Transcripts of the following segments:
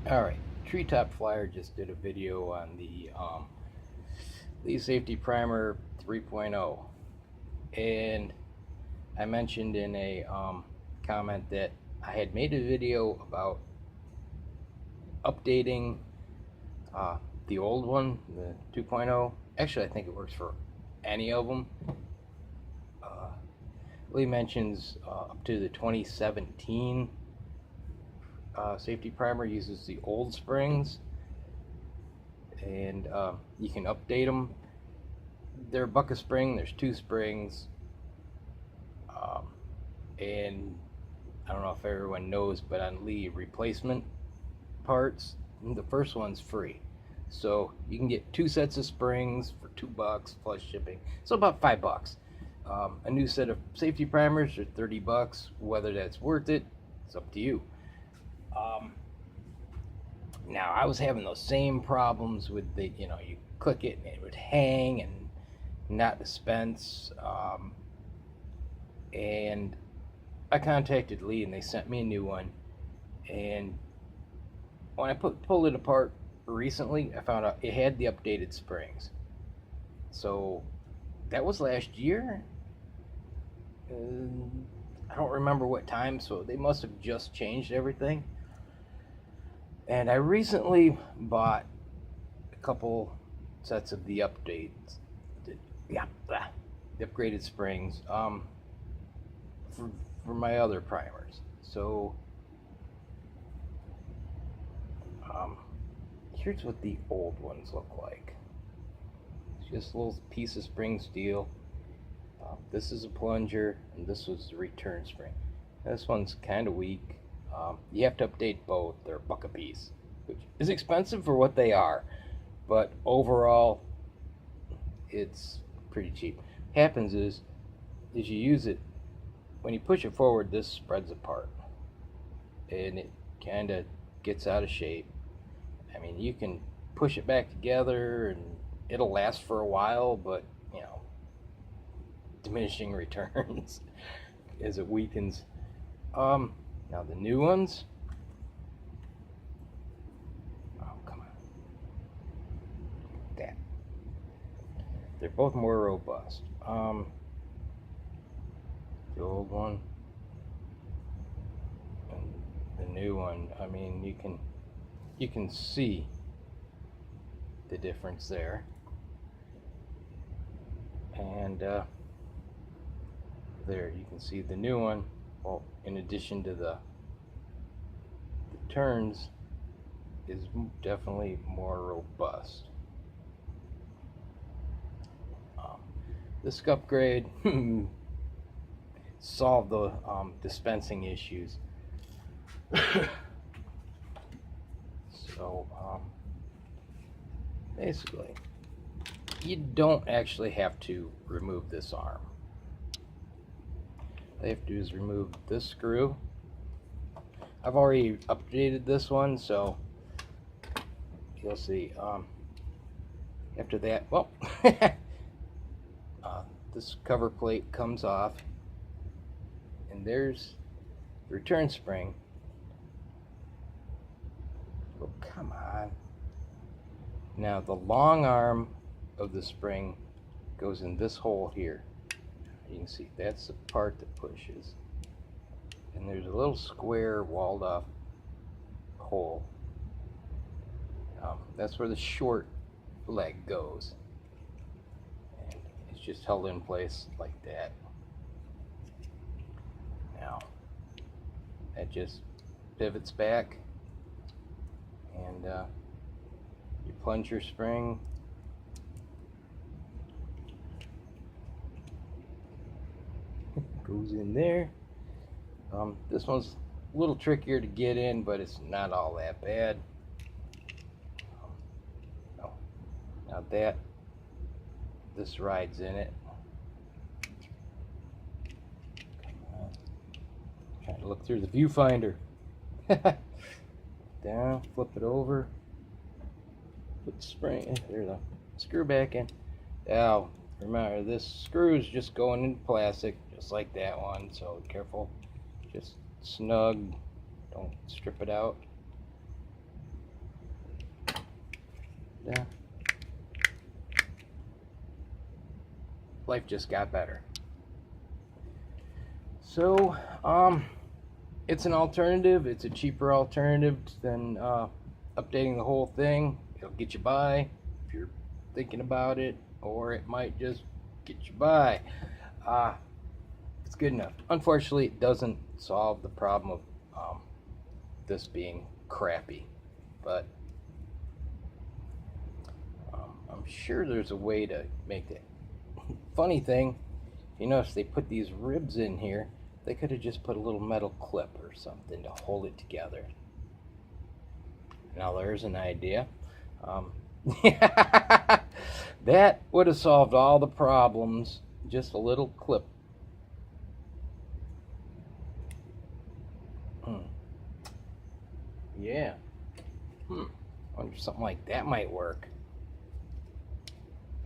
Alright, Treetop Flyer just did a video on the Lead Safety Primer 3.0, and I mentioned in a comment that I had made a video about updating the old one, the 2.0. Actually, I think it works for any of them. Lee mentions up to the 2017 safety primer uses the old springs, and you can update them. They're a buck a spring. There's two springs, and I don't know if everyone knows, but on Lee replacement parts, the first one's free. So you can get two sets of springs for $2 plus shipping, so about $5. A new set of safety primers are $30. Whether that's worth it, it's up to you. Now I was having those same problems with the, you click it and it would hang and not dispense. And I contacted Lee and they sent me a new one. And when I pulled it apart recently, I found out it had the updated springs. So that was last year. I don't remember what time, so they must have just changed everything. And I recently bought a couple sets of the updates, the upgraded springs, for my other primers. So here's what the old ones look like. It's just a little piece of spring steel. This is a plunger, and this was the return spring. This one's kind of weak. You have to update both. They're $1 a piece, which is expensive for what they are, but overall, it's pretty cheap. What happens is you use it, when you push it forward, this spreads apart, and it kind of gets out of shape. I mean, you can push it back together, and it'll last for a while, but diminishing returns as it weakens. Now the new ones, oh come on, that they're both more robust. The old one and the new one, I mean, you can see the difference there. And there you can see the new one. Well, in addition to the turns, is definitely more robust. This upgrade solved the dispensing issues. So basically, you don't actually have to remove this arm. All you have to do is remove this screw. I've already updated this one, so you'll see. After that, well, this cover plate comes off, and there's the return spring. Oh, come on. Now the long arm of the spring goes in this hole here. You can see that's the part that pushes, and there's a little square walled off hole. That's where the short leg goes, and it's just held in place like that. Now that just pivots back, and your plunger spring goes in there. This one's a little trickier to get in, but it's not all that bad. No. Now this rides in it. Trying to look through the viewfinder. Down, flip it over, put the spring, there's a screw back in. Now remember, this screw is just going into plastic, just like that one, so careful, just snug, don't strip it out. life just got better. So, it's an alternative. It's a cheaper alternative than updating the whole thing. It'll get you by if you're thinking about it, or it might just get you by. It's good enough. Unfortunately, it doesn't solve the problem of this being crappy, but I'm sure there's a way to make it. Funny thing, you notice they put these ribs in here. They could have just put a little metal clip or something to hold it together. Now there's an idea. That would have solved all the problems. Just a little clip. Yeah. Wonder if something like that might work.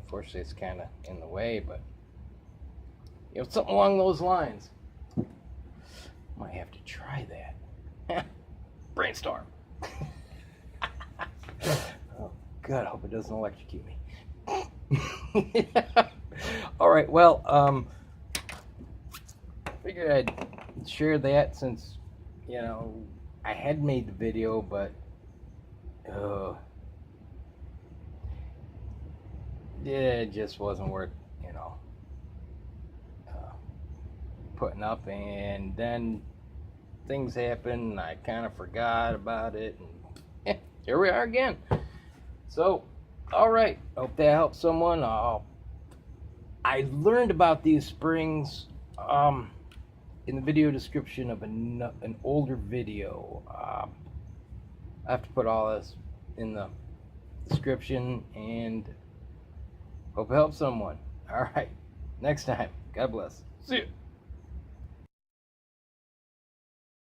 Unfortunately, it's kind of in the way, but you know, something along those lines. Might have to try that. Brainstorm. Oh, God, I hope it doesn't electrocute me. All right, well, figured I'd share that since, you know, I had made the video, but it just wasn't worth, you know, putting up. And then things happened, and I kind of forgot about it, and here we are again. So, all right, hope that helps someone. I learned about these springs in the video description of an older video. I have to put all this in the description, and hope it helps someone. All right, next time. God bless. See you.